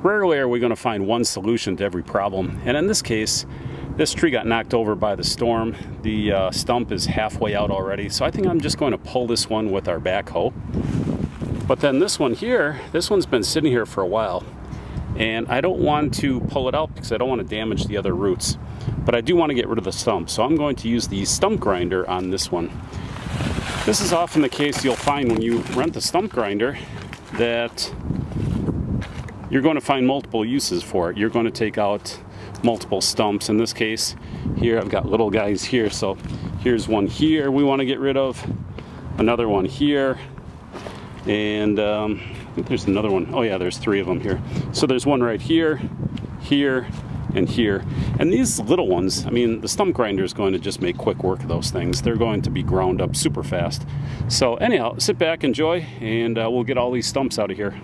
rarely are we going to find one solution to every problem. And in this case, this tree got knocked over by the storm. The stump is halfway out already, so I think I'm just going to pull this one with our backhoe. But then this one here, this one's been sitting here for a while, and I don't want to pull it out because I don't want to damage the other roots. But I do want to get rid of the stump, so I'm going to use the stump grinder on this one. This is often the case you'll find when you rent the stump grinder, that you're going to find multiple uses for it. You're going to take out multiple stumps. In this case here, I've got little guys here, so here's one here we want to get rid of, another one here, and I think there's another one. Oh yeah, there's 3 of them here. So there's one right here, here, and here. And these little ones, I mean, the stump grinder is going to just make quick work of those things. They're going to be ground up super fast. So anyhow, sit back, enjoy, and we'll get all these stumps out of here.